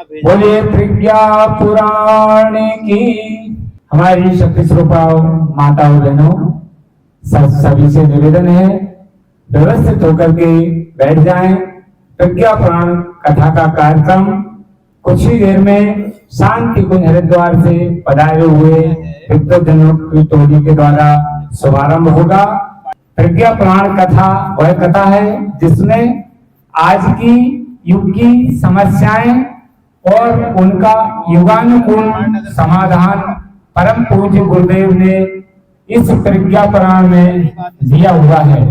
बोलिए प्रज्ञा पुराण की। हमारी शक्ति स्वरूपा माताओं बहनों, सभी से निवेदन है व्यवस्थित होकर के बैठ जाएं। प्रज्ञा पुराण कथा का कार्यक्रम कुछ ही देर में शांति कुंज हरिद्वार से पधारे हुए विद्वजनों की टोली के द्वारा शुभारंभ होगा। प्रज्ञा पुराण कथा वह कथा है जिसमें आज की युग की समस्याएं और उनका युगानुकूल समाधान परम पूज्य गुरुदेव ने इस प्रज्ञा पुराण में दिया हुआ है।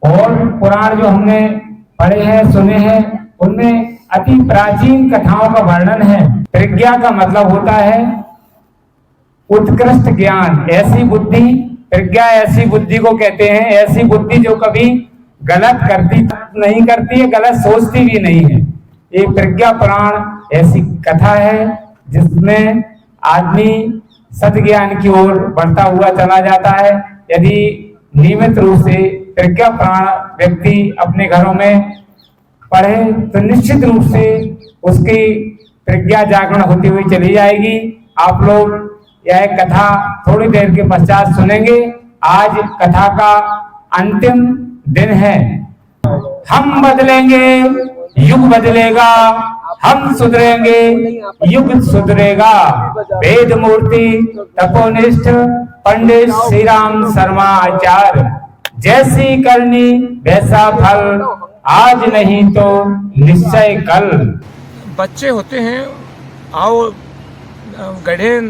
और पुराण जो हमने पढ़े हैं सुने हैं उनमें अति प्राचीन कथाओं का वर्णन है। प्रज्ञा का मतलब होता है उत्कृष्ट ज्ञान, ऐसी बुद्धि। प्रज्ञा ऐसी बुद्धि को कहते हैं, ऐसी बुद्धि जो कभी गलत करती नहीं करती है, गलत सोचती भी नहीं है। ये प्रज्ञा पुराण ऐसी कथा है जिसमें आदमी सत्ज्ञान की ओर बढ़ता हुआ चला जाता है। यदि नियमित रूप से प्रज्ञा पुराण व्यक्ति अपने घरों में पढ़े तो निश्चित रूप से उसकी प्रज्ञा जागरण होती हुई चली जाएगी। आप लोग यह कथा थोड़ी देर के पश्चात सुनेंगे। आज कथा का अंतिम दिन है। हम बदलेंगे, युग बदलेगा, हम सुधरेंगे, युग सुधरेगा। वेद मूर्ति तपोनिष्ठ पंडित श्री राम शर्मा आचार्य। जैसी करनी वैसा फल, आज नहीं तो निश्चय कल। बच्चे होते हैं, आओ गढ़े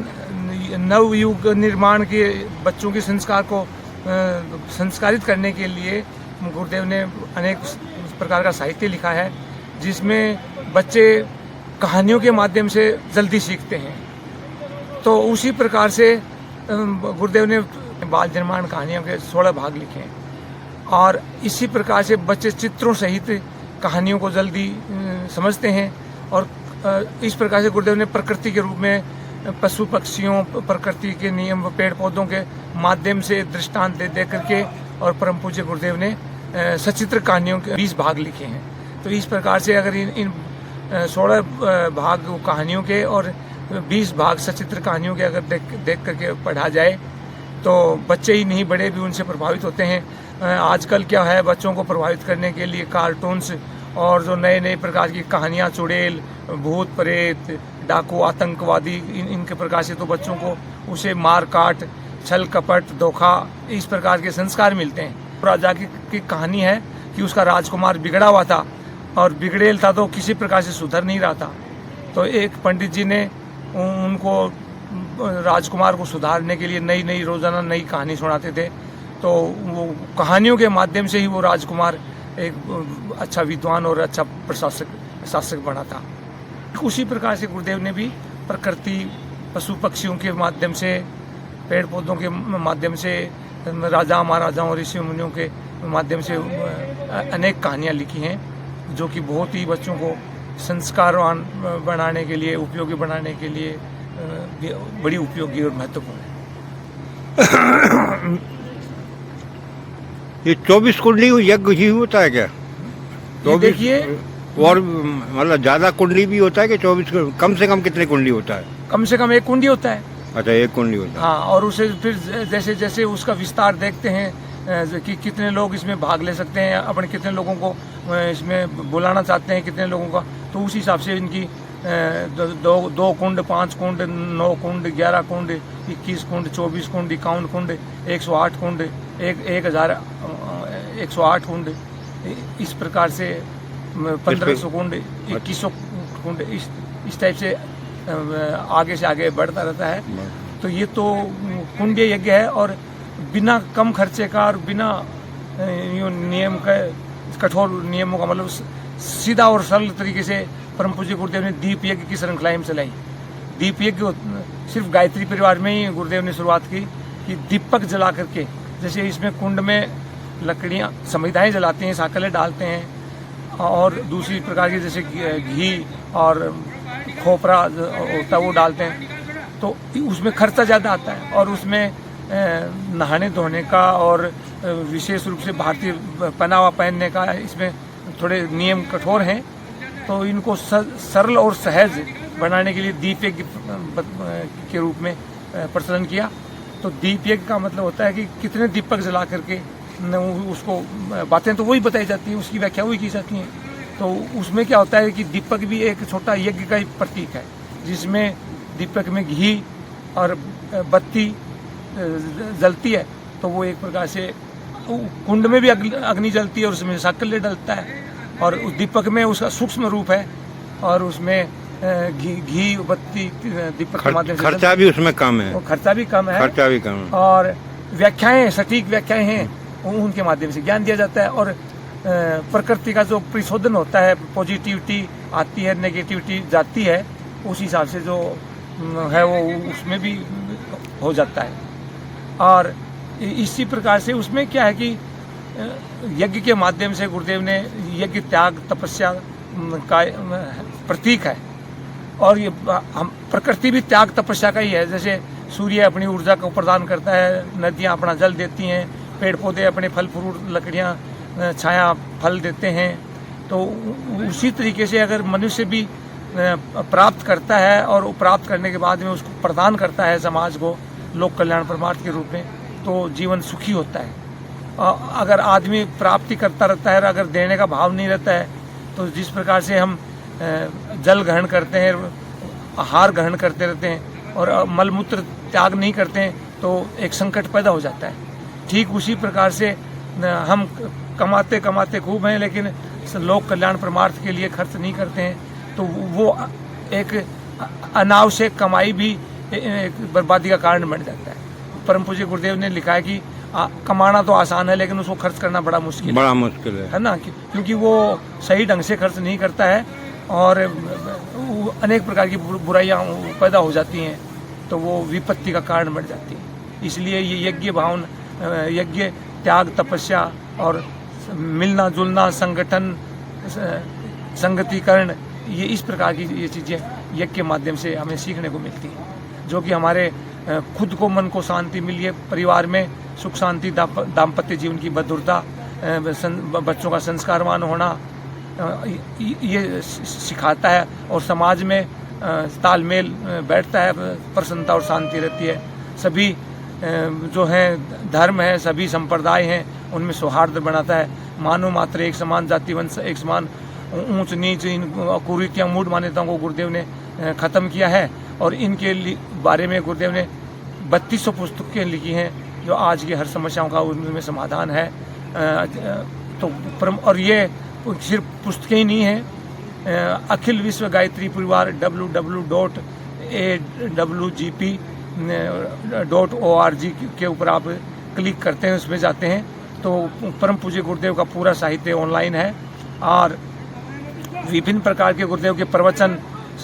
नव युग निर्माण के बच्चों के संस्कार को संस्कारित करने के लिए गुरुदेव ने अनेक प्रकार का साहित्य लिखा है जिसमें बच्चे कहानियों के माध्यम से जल्दी सीखते हैं। तो उसी प्रकार से गुरुदेव ने बाल निर्माण कहानियों के 16 भाग लिखे हैं और इसी प्रकार से बच्चे चित्रों सहित कहानियों को जल्दी समझते हैं। और इस प्रकार से गुरुदेव ने प्रकृति के रूप में पशु पक्षियों, प्रकृति के नियम व पेड़ पौधों के माध्यम से दृष्टांत दे करके और परम पूज्य गुरुदेव ने सचित्र कहानियों के 20 भाग लिखे हैं। तो इस प्रकार से अगर इन 16 भाग कहानियों के और 20 भाग सचित्र कहानियों के अगर देख करके पढ़ा जाए तो बच्चे ही नहीं बड़े भी उनसे प्रभावित होते हैं। आजकल क्या है, बच्चों को प्रभावित करने के लिए कार्टून्स और जो नए नए प्रकार की कहानियाँ, चुड़ैल, भूत प्रेत, डाकू, आतंकवादी, इनके प्रकार से तो बच्चों को उसे मार काट, छल कपट, धोखा, इस प्रकार के संस्कार मिलते हैं। राजा की कहानी है कि उसका राजकुमार बिगड़ा हुआ था और बिगड़ेल था तो किसी प्रकार से सुधर नहीं रहा था। तो एक पंडित जी ने उनको राजकुमार को सुधारने के लिए नई नई रोजाना नई कहानी सुनाते थे। तो वो कहानियों के माध्यम से ही वो राजकुमार एक अच्छा विद्वान और अच्छा शासक बना था। उसी प्रकार से गुरुदेव ने भी प्रकृति, पशु पक्षियों के माध्यम से, पेड़ पौधों के माध्यम से, राजा महाराजाओं और ऋषि मुनियों के माध्यम से अनेक कहानियाँ लिखी हैं जो कि बहुत ही बच्चों को संस्कारवान बनाने के लिए, उपयोगी बनाने के लिए बड़ी उपयोगी और महत्वपूर्ण है। ये 24 कुंडली यज्ञ ही होता है क्या? 24 देखिए, और मतलब ज्यादा कुंडली भी होता है कि 24? कम से कम कितने कुंडली होता है? कम से कम एक कुंडी होता है। अच्छा, एक कुंडली होता है। हाँ, और उसे फिर जैसे जैसे उसका विस्तार देखते हैं कि कितने लोग इसमें भाग ले सकते हैं, अपने कितने लोगों को इसमें बुलाना चाहते हैं, कितने लोगों का, तो उस हिसाब से इनकी 2 कुंड, 5 कुंड, 9 कुंड, 11 कुंड, 21 कुंड, 24 कुंड, 51 कुंड, 108 कुंड, 1108 कुंड, इस प्रकार से 1500 कुंड, 2100 कुंड, इस टाइप से आगे से आगे बढ़ता रहता है। तो ये तो कुंड यज्ञ है और बिना कम खर्चे का और बिना नियम का, कठोर नियमों का, मतलब सीधा और सरल तरीके से परम पूज्य गुरुदेव ने दीप यज्ञ की श्रृंखला में चलाई। दीप यज्ञ सिर्फ गायत्री परिवार में ही गुरुदेव ने शुरुआत की कि दीपक जला करके, जैसे इसमें कुंड में लकड़ियाँ संविधाएँ जलाते हैं, साकलें डालते हैं, और दूसरी प्रकार की जैसे घी और खोपरा होता है वो डालते हैं। तो उसमें खर्चा ज़्यादा आता है और उसमें नहाने धोने का और विशेष रूप से भारतीय पहनावा पहनने का इसमें थोड़े नियम कठोर हैं। तो इनको सरल और सहज बनाने के लिए दीप यज्ञ के रूप में प्रचलन किया। तो दीप यज्ञ का मतलब होता है कि कितने दीपक जला करके उसको बातें तो वही बताई जाती हैं, उसकी व्याख्या वही की जाती हैं। तो उसमें क्या होता है कि दीपक भी एक छोटा यज्ञ का ही प्रतीक है, जिसमें दीपक में घी और बत्ती जलती है। तो वो एक प्रकार से कुंड में भी अग्नि जलती है और उसमें साकल्य डलता है, और उस दीपक में उसका सूक्ष्म रूप है, और उसमें घी बत्ती दीपक के माध्यम से खर्चा भी उसमें कम है, खर्चा भी कम है, खर्चा भी कम है। और व्याख्याएं, सटीक व्याख्याएं हैं, उनके माध्यम से ज्ञान दिया जाता है। और प्रकृति का जो परिशोधन होता है, पॉजिटिविटी आती है, नेगेटिविटी जाती है, उस हिसाब से जो है वो उसमें भी हो जाता है। और इसी प्रकार से उसमें क्या है कि यज्ञ के माध्यम से गुरुदेव ने यज्ञ त्याग तपस्या का प्रतीक है, और ये हम प्रकृति भी त्याग तपस्या का ही है। जैसे सूर्य अपनी ऊर्जा को प्रदान करता है, नदियाँ अपना जल देती हैं, पेड़ पौधे अपने फल फ्रूट लकड़ियाँ छाया फल देते हैं। तो उसी तरीके से अगर मनुष्य भी प्राप्त करता है और प्राप्त करने के बाद में उसको प्रदान करता है समाज को लोक कल्याण परमार्थ के रूप में, तो जीवन सुखी होता है। अगर आदमी प्राप्ति करता रहता है और अगर देने का भाव नहीं रहता है, तो जिस प्रकार से हम जल ग्रहण करते हैं, आहार ग्रहण करते रहते हैं और मलमूत्र त्याग नहीं करते हैं, तो एक संकट पैदा हो जाता है। ठीक उसी प्रकार से हम कमाते कमाते खूब हैं, लेकिन लोक कल्याण परमार्थ के लिए खर्च नहीं करते हैं, तो वो एक अनावश्यक कमाई भी एक बर्बादी का कारण बन जाता है। परम पूज्य गुरुदेव ने लिखा है कि कमाना तो आसान है, लेकिन उसको खर्च करना बड़ा मुश्किल है ना, क्योंकि वो सही ढंग से खर्च नहीं करता है और अनेक प्रकार की बुराइयां पैदा हो जाती हैं, तो वो विपत्ति का कारण बन जाती है। इसलिए ये यज्ञ भावन, यज्ञ त्याग तपस्या और मिलना जुलना, संगठन, संगतिकरण, ये इस प्रकार की ये चीज़ें यज्ञ के माध्यम से हमें सीखने को मिलती हैं, जो कि हमारे खुद को मन को शांति मिली है, परिवार में सुख शांति, दाम्पत्य जीवन की मधुरता, बच्चों का संस्कारवान होना, ये सिखाता है, और समाज में तालमेल बैठता है, प्रसन्नता और शांति रहती है। सभी जो हैं धर्म है, सभी संप्रदाय हैं, उनमें सौहार्द बनाता है। मानव मात्र एक समान, जाति वंश एक समान, ऊंच नीच, इन कुरीतियाँ मूढ़ मान्यताओं को गुरुदेव ने ख़त्म किया है, और इनके बारे में गुरुदेव ने 3200 पुस्तकें लिखी हैं, जो आज की हर समस्याओं का उनमें समाधान है। तो और ये सिर्फ पुस्तकें ही नहीं हैं, अखिल विश्व गायत्री परिवार www.awgp.org के ऊपर आप क्लिक करते हैं, उसमें जाते हैं तो परम पूज्य गुरुदेव का पूरा साहित्य ऑनलाइन है, और विभिन्न प्रकार के गुरुदेव के प्रवचन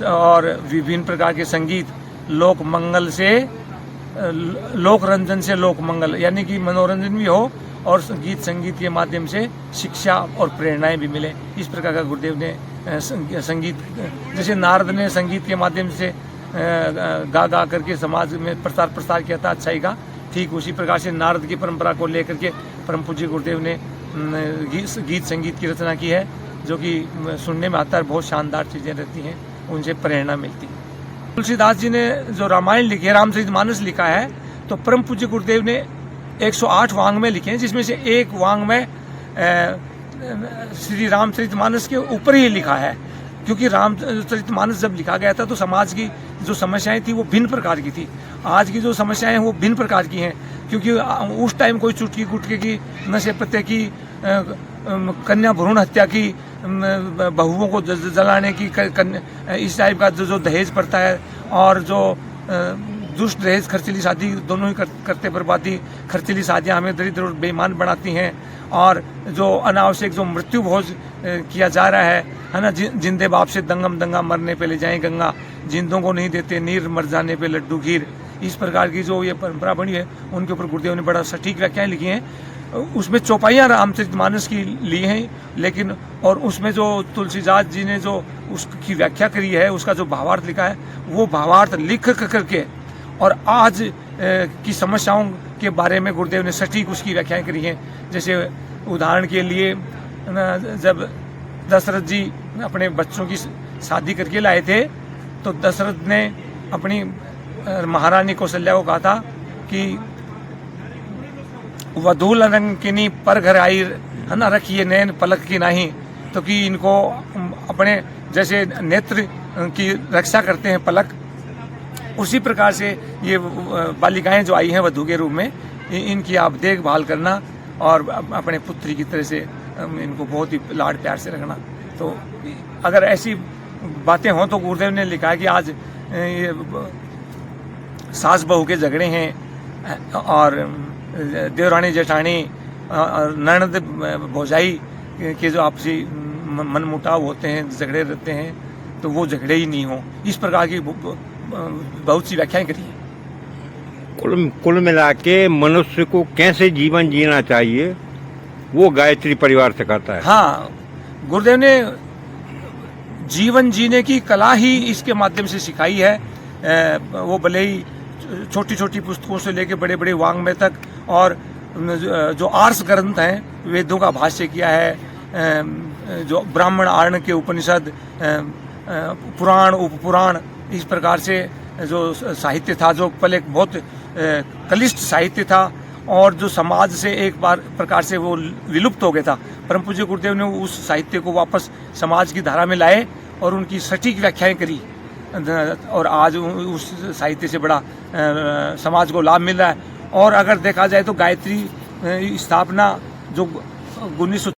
और विभिन्न प्रकार के संगीत, लोक मंगल से लोक रंजन से लोक मंगल, यानी कि मनोरंजन भी हो और गीत संगीत के माध्यम से शिक्षा और प्रेरणाएं भी मिले। इस प्रकार का गुरुदेव ने संगीत, जैसे नारद ने संगीत के माध्यम से गा गा करके समाज में प्रसार किया था अच्छाई का, ठीक उसी प्रकार से नारद की परंपरा को लेकर के परम पूज्य गुरुदेव ने गीत संगीत की रचना की है, जो कि सुनने में आता है, बहुत शानदार चीज़ें रहती हैं, उनसे प्रेरणा मिलती है। तुलसीदास जी ने जो रामायण लिखी है, रामचरितमानस लिखा है, तो परम पूज्य गुरुदेव ने 108 वांग्मय लिखे हैं, जिसमें से एक वांग्मय श्री रामचरितमानस के ऊपर ही लिखा है, क्योंकि रामचरितमानस जब लिखा गया था तो समाज की जो समस्याएं थी वो भिन्न प्रकार की थी। आज की जो समस्याएं हैं वो भिन्न प्रकार की हैं, क्योंकि उस टाइम कोई चुटकी गुटके की, नशे पत्ते की, कन्या भ्रूण हत्या की, बहुओं को जलाने की, इस टाइप का जो दहेज प्रथा है, और जो दुष्ट दहेज खर्चीली शादी दोनों ही करते बर्बादी, खर्चीली शादियाँ हमें दरिद्र और बेईमान बनाती हैं, और जो अनावश्यक जो मृत्यु भोज किया जा रहा है ना, जिंदे बाप से दंगम दंगा, मरने पे ले जाएं गंगा, जिंदों को नहीं देते नीर, मर जाने पे लड्डू घीर, इस प्रकार की जो ये परंपरा बनी है, उनके ऊपर गुरुदेव ने बड़ा सटीक व्याख्याएं लिखी हैं। उसमें चौपाइयाँ रामचरितमानस की ली हैं, लेकिन और उसमें जो तुलसीदास जी ने जो उसकी व्याख्या करी है, उसका जो भावार्थ लिखा है, वो भावार्थ लिख करके और आज की समस्याओं के बारे में गुरुदेव ने सटीक उसकी व्याख्याएं करी हैं। जैसे उदाहरण के लिए जब दशरथ जी अपने बच्चों की शादी करके लाए थे, तो दशरथ ने अपनी महारानी कौशल्या को कहा था कि वधूल रंकिनी पर घर आई, है ना, रखिए नैन पलक की नहीं, तो कि इनको अपने जैसे नेत्र की रक्षा करते हैं पलक, उसी प्रकार से ये बालिकाएं जो आई हैं वधू के रूप में, इनकी आप देखभाल करना और अपने पुत्री की तरह से इनको बहुत ही लाड प्यार से रखना। तो अगर ऐसी बातें हों तो गुरुदेव ने लिखा है कि आज ये सास बहू के झगड़े हैं और देवरानी जेठानी और ननद भौजाई के जो आपसी मनमुटाव होते हैं, झगड़े रहते हैं, तो वो झगड़े ही नहीं हों, इस प्रकार की बहुत सी व्याख्याएं करी हैं। कुल मिला के मनुष्य को कैसे जीवन जीना चाहिए वो गायत्री परिवार सिखाता है। हाँ, गुरुदेव ने जीवन जीने की कला ही इसके माध्यम से सिखाई है। वो भले ही छोटी छोटी पुस्तकों से लेकर बड़े बड़े वाङ्मय तक, और जो आर्ष ग्रंथ हैं, वेदों का भाष्य किया है, जो ब्राह्मण आरण के उपनिषद, पुराण उपपुराण, इस प्रकार से जो साहित्य था, जो पहले बहुत कलिष्ठ साहित्य था और जो समाज से एक बार प्रकार से वो विलुप्त हो गया था, परम पूज्य गुरुदेव ने उस साहित्य को वापस समाज की धारा में लाए और उनकी सटीक व्याख्याएं करी, और आज उस साहित्य से बड़ा समाज को लाभ मिल रहा है। और अगर देखा जाए तो गायत्री स्थापना जो 19